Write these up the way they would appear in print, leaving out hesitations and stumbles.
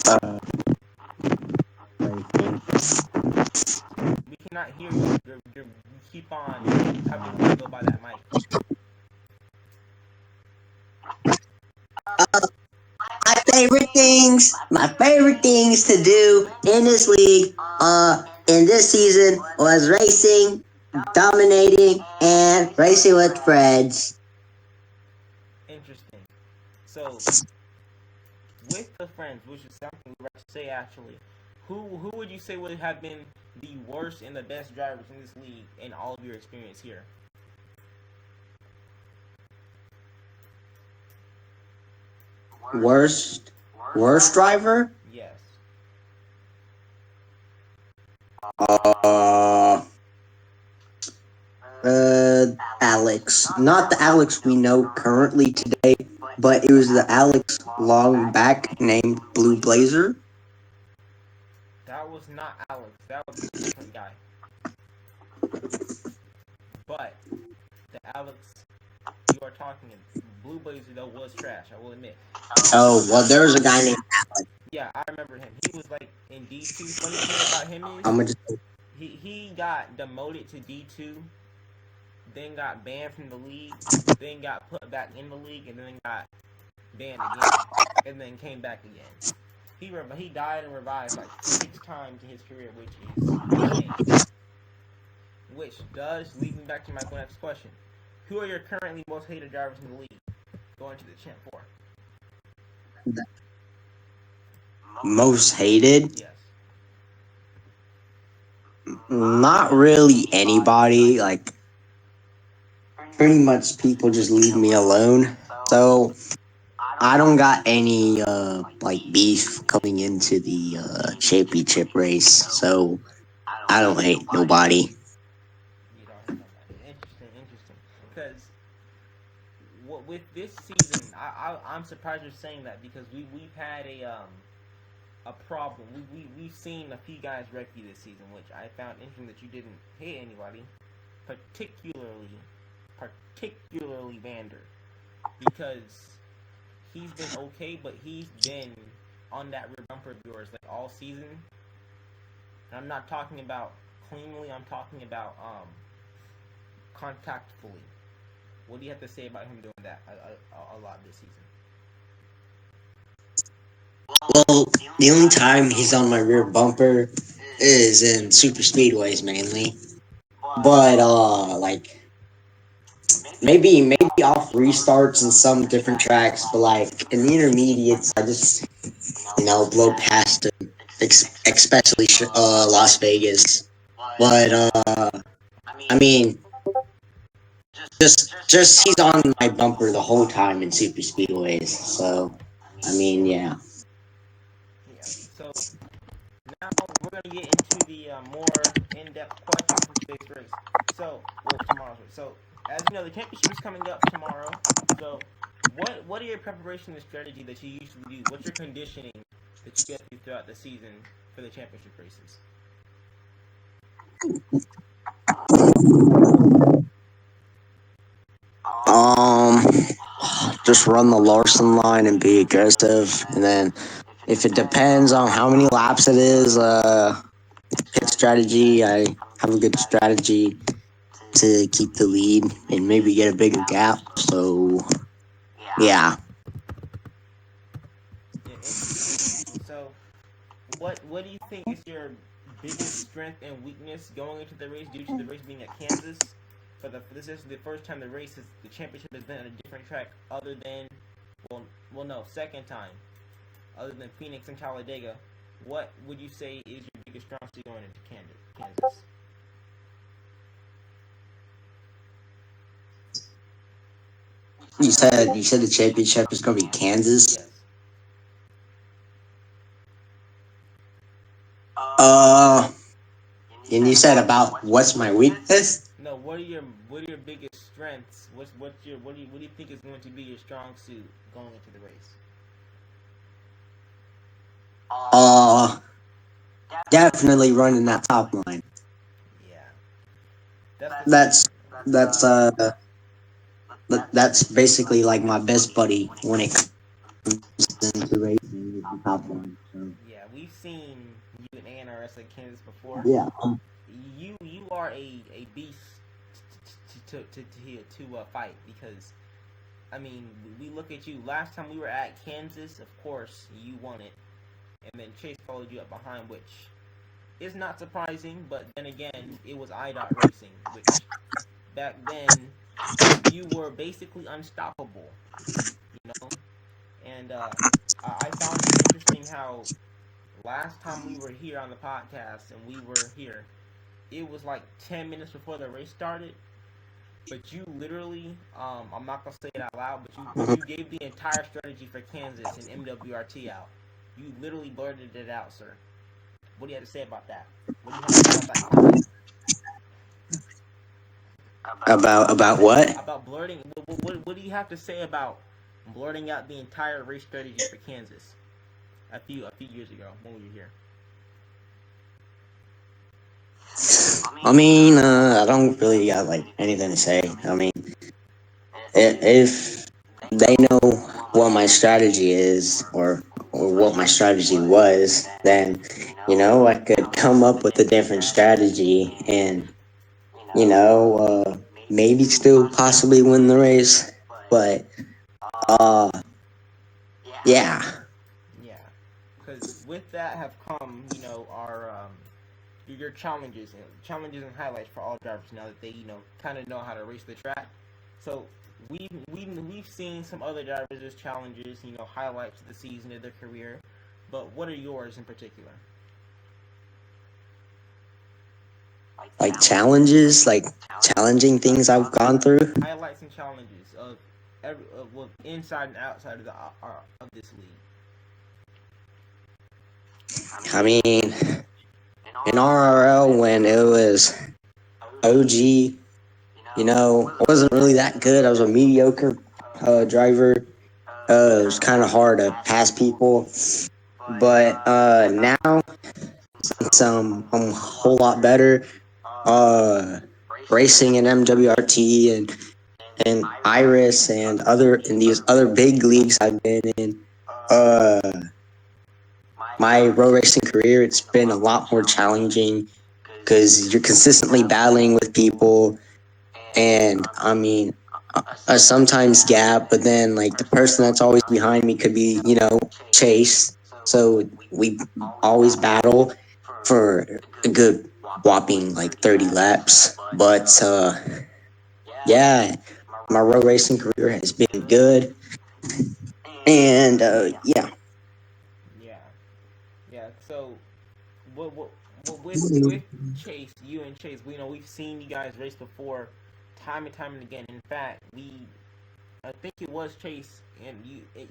Uh, Racing. We cannot hear you. You keep on having to go by that mic. My favorite things to do in this league, in this season was racing, dominating, and racing with friends. Interesting. So, with the friends, which is something we like to say actually, who would you say would have been the worst and the best drivers in this league in all of your experience here? Worst, worst driver? Yes. Uh, Alex. Not the Alex we know currently today, but it was the Alex long back named Blue Blazer. That was not Alex. That was a different guy. But the Alex you are talking Blue Blazer though was trash. I will admit. Oh, well, there's a guy named. Yeah, I remember him. He was like in D2. Funny thing about him is I'm gonna just. he got demoted to D2, then got banned from the league, then got put back in the league, and then got banned again, and then came back again. He died and revived like 6 times in his career, which is insane. Which does lead me back to my next question: who are your currently most hated drivers in the league going to the Champ 4? Most hated? Yes. Not really anybody. Like, pretty much people just leave me alone. So, I don't got any, like, beef coming into the, championship race. So, I don't hate nobody. You don't hate nobody. Interesting. Because with this season, I'm surprised you're saying that because we've had a problem. We've seen a few guys wreck you this season, which I found interesting that you didn't hit anybody, particularly Vander, because he's been okay, but he's been on that rear bumper of yours like all season. And I'm not talking about cleanly. I'm talking about contactfully. What do you have to say about him doing that a lot this season? Well, the only time he's on my rear bumper is in super speedways mainly. But, like, maybe off restarts and some different tracks, but like in the intermediates, I just blow past him, especially Las Vegas. But I mean, just he's on my bumper the whole time in super speedways. So I mean, yeah. Yeah. So now we're gonna get into the more in-depth questions for today's race. Tomorrow's race. So as you know, the championship is coming up tomorrow. So what are your preparation and strategy that you usually do? What's your conditioning that you get through throughout the season for the championship races? Um, just run the Larson line and be aggressive, and then if it depends on how many laps it is, pit strategy. I have a good strategy to keep the lead and maybe get a bigger gap. So yeah. Yeah, interesting. So what do you think is your biggest strength and weakness going into the race due to the race being at Kansas? This is the first time the championship has been on a different track other than second time other than Phoenix and Talladega. What would you say is your biggest strong suit going into Kansas? You said the championship is gonna be Kansas. Yes. Uh, and you said about what's my weakness? No. What are your biggest strengths? What do you think is going to be your strong suit going into the race? Uh, Definitely running that top line. Yeah. That's the thing. That's that's that's basically like my best buddy when it comes into racing is the top one. So Yeah, we've seen you in ANRS at Kansas before. yeah, You are a beast to fight because I mean we look at you. Last time we were at Kansas, of course you won it, and then Chase followed you up behind, which is not surprising. But then again, it was IDOT Racing, which back then you were basically unstoppable, you know. And I found it interesting how last time we were here on the podcast and we were here, it was like 10 minutes before the race started. But you literally, I'm not gonna say it out loud, but you gave the entire strategy for Kansas and MWRT out. You literally blurted it out, sir. What do you have to say about that? What do you have to say about that comment? about what? About blurting. What do you have to say about blurting out the entire race strategy for Kansas a few years ago when we were here? I mean, I don't really got like anything to say. I mean, if they know what my strategy is or what my strategy was, then I could come up with a different strategy and maybe still possibly win the race. But uh, yeah, Yeah, because with that have come, our your challenges and highlights for all drivers now that they kind of know how to race the track. So we've seen some other drivers' challenges, highlights of the season of their career. But what are yours in particular? like challenges, like challenging things I've gone through. Highlights and challenges of inside and outside of of this league. I mean, in RRL when it was OG, I wasn't really that good. I was a mediocre driver. It was kind of hard to pass people, but now since I'm a whole lot better, uh, racing in MWRT and Iris and other in these other big leagues I've been in. Uh, my road racing career, it's been a lot more challenging because you're consistently battling with people, and I mean, I sometimes gap, but then like the person that's always behind me could be, Chase. So we always battle for a good whopping like 30 laps. But yeah, my road racing career has been good, and yeah. Yeah, yeah. So with Chase, you and Chase, we've seen you guys race before, time and time and again. In fact, I think it was Chase and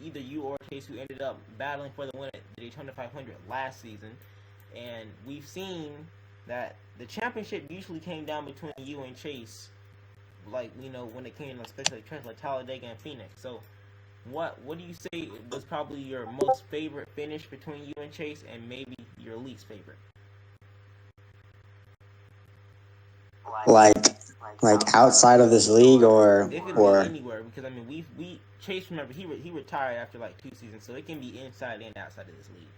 either you or Chase who ended up battling for the win at the Daytona 500 last season, and we've seen that the championship usually came down between you and Chase, like when it came to especially tracks like Talladega and Phoenix. So what do you say was probably your most favorite finish between you and Chase, and maybe your least favorite? like outside of this league It could be or anywhere because I mean we Chase, remember, he retired after like 2 seasons, so it can be inside and outside of this league.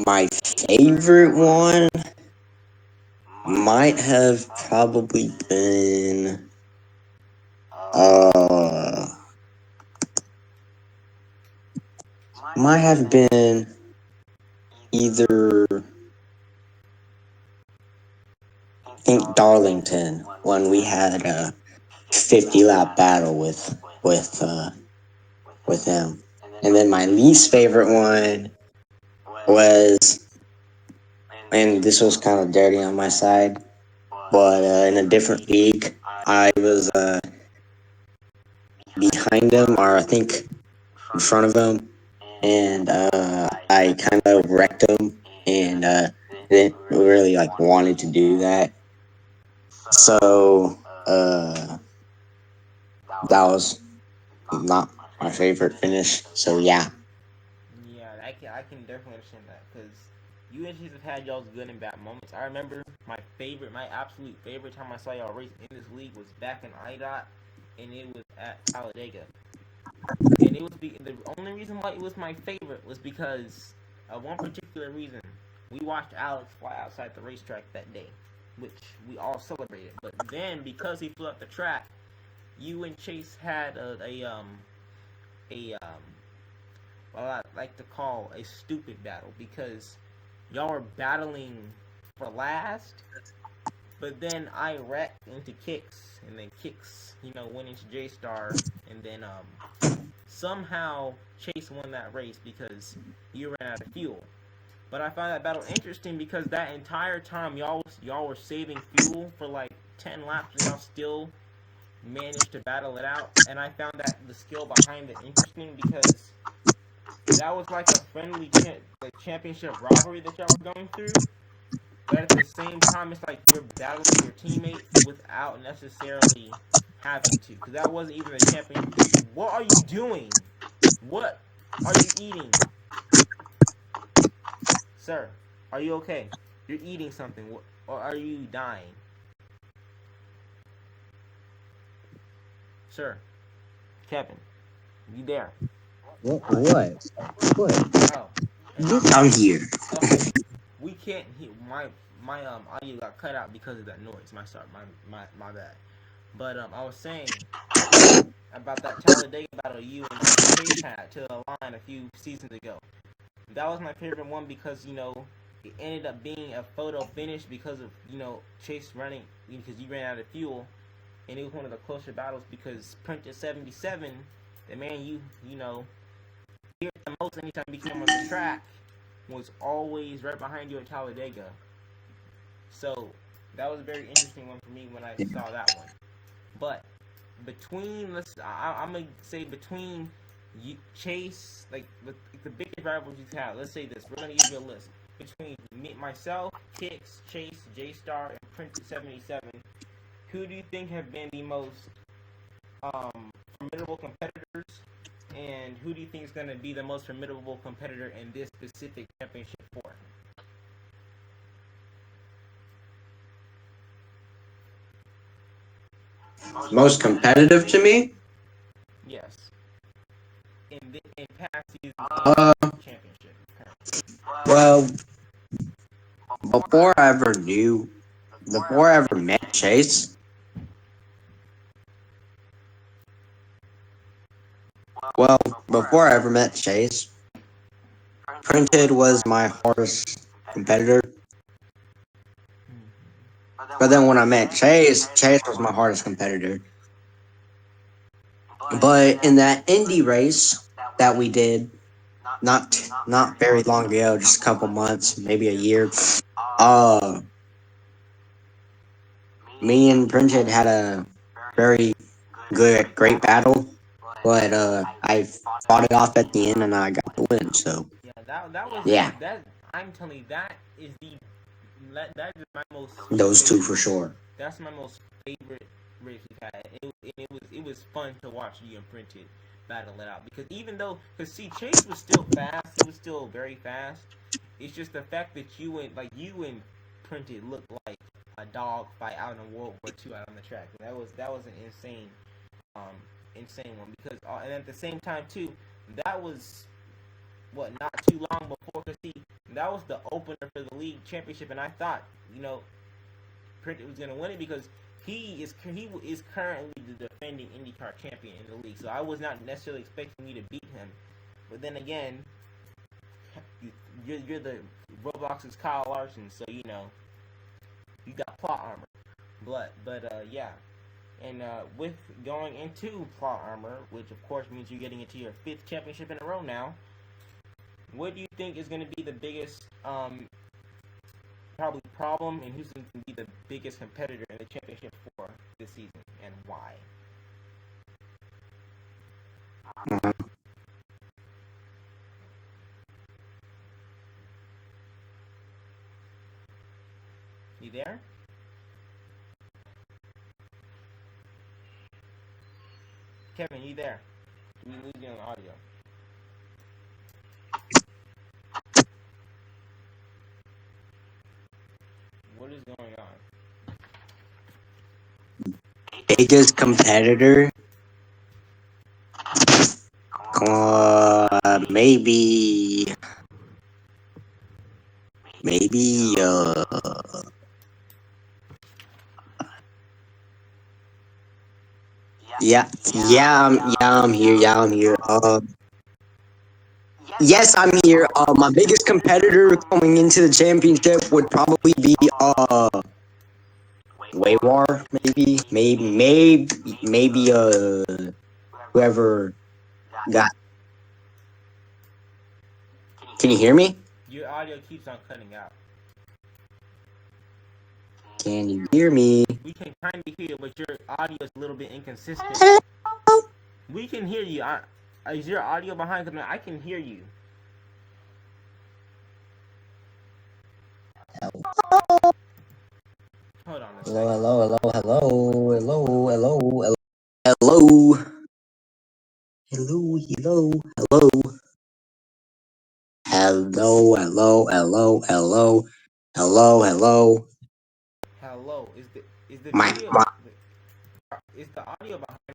my favorite one might have probably been uh might have been either I think Darlington when we had a 50 lap battle with him. And then my least favorite one was, and this was kind of dirty on my side, but in a different league, I was behind him, or I think in front of him, and I kind of wrecked him, and didn't really like wanted to do that. So that was not my favorite finish. So yeah. Yeah, I can definitely understand that because you and Chase have had y'all's good and bad moments. I remember my absolute favorite time I saw y'all race in this league was back in IDOT, and it was at Talladega. reason why it was my favorite was because of one particular reason. We watched Alex fly outside the racetrack that day, which we all celebrated. But then, because he flew up the track, you and Chase had a what I like to call a stupid battle because y'all were battling for last, but then I wrecked into Kicks, and then Kicks, went into J Star, and then somehow Chase won that race because you ran out of fuel. But I found that battle interesting because that entire time y'all were saving fuel for like 10 laps, and y'all still managed to battle it out. And I found that the skill behind it interesting because that was like a friendly like championship rivalry that y'all were going through. But at the same time, it's like you're battling your teammates without necessarily having to, because that wasn't even a champion. What are you doing? What are you eating, sir? Are you okay? You're eating something, or are you dying, sir? Kevin, you there? What? What? Oh, I'm here. okay. We can't hear my audio got cut out because of that noise. My bad. But I was saying about that Talladega battle you and Chase had to the line a few seasons ago. That was my favorite one because it ended up being a photo finish because of Chase running because you ran out of fuel, and it was one of the closer battles because Prentice 77, the man you know hear the most anytime he came on the track, was always right behind you at Talladega. So that was a very interesting one for me when I saw that one. But I'm gonna say between Chase, like the biggest rivals you have. Let's say this. We're gonna give you a list between myself, Kicks, Chase, J Star, and Prince 77. Who do you think have been the most formidable competitors? And who do you think is going to be the most formidable competitor in this specific championship for? Most competitive to me? Yes. In past seasons Uh, and championship. well, before I ever knew, before I ever met Chase, well, before I ever met Chase, Printed was my hardest competitor. But then when I met Chase, Chase was my hardest competitor. But in that Indy race that we did, not very long ago, just a couple months, maybe a year, uh, me and Printed had a very great battle. But I fought it off at the end and I got the win. So Yeah, that was yeah, that. I'm telling you, that is my most those two favorite. for sure. That's my most favorite race we've had. It was fun to watch you and Printed battle it out because even though, because see, Chase was still fast. He was still very fast. It's just the fact that you and Printed looked like a dog fight out in World War II out on the track. That was an um insane one because and at the same time too, that was what not too long before because see that was the opener for the league championship, and I thought Printed was gonna win it because he is currently the defending IndyCar champion in the league. So I was not necessarily expecting you to beat him, but then again, you're the Roblox's Kyle Larson, so you got plot armor. But yeah, and with going into plot armor, which of course means you're getting into your fifth championship in a row now. What do you think is going to be the biggest probably problem, and who's going to be the biggest competitor in the championship for this season, and why? Uh, You there? Kevin, you there? We lose you on audio. What is going on? biggest competitor. maybe, maybe, I'm here. Yeah, I'm here. Yes, I'm here. My biggest competitor coming into the championship would probably be Waywar, maybe whoever got. Can you hear me? Your audio keeps on cutting out. Can you hear me? We can kind of hear you, but your audio is a little bit inconsistent. Hello. We can hear you. Is your audio behind? Cause I can hear you. Hold on a Hello, second. hello, hello, hello, hello, hello, hello, hello, hello, hello, hello, hello, hello, hello, hello, hello, hello. Hello. Is the My video? my Is the audio behind?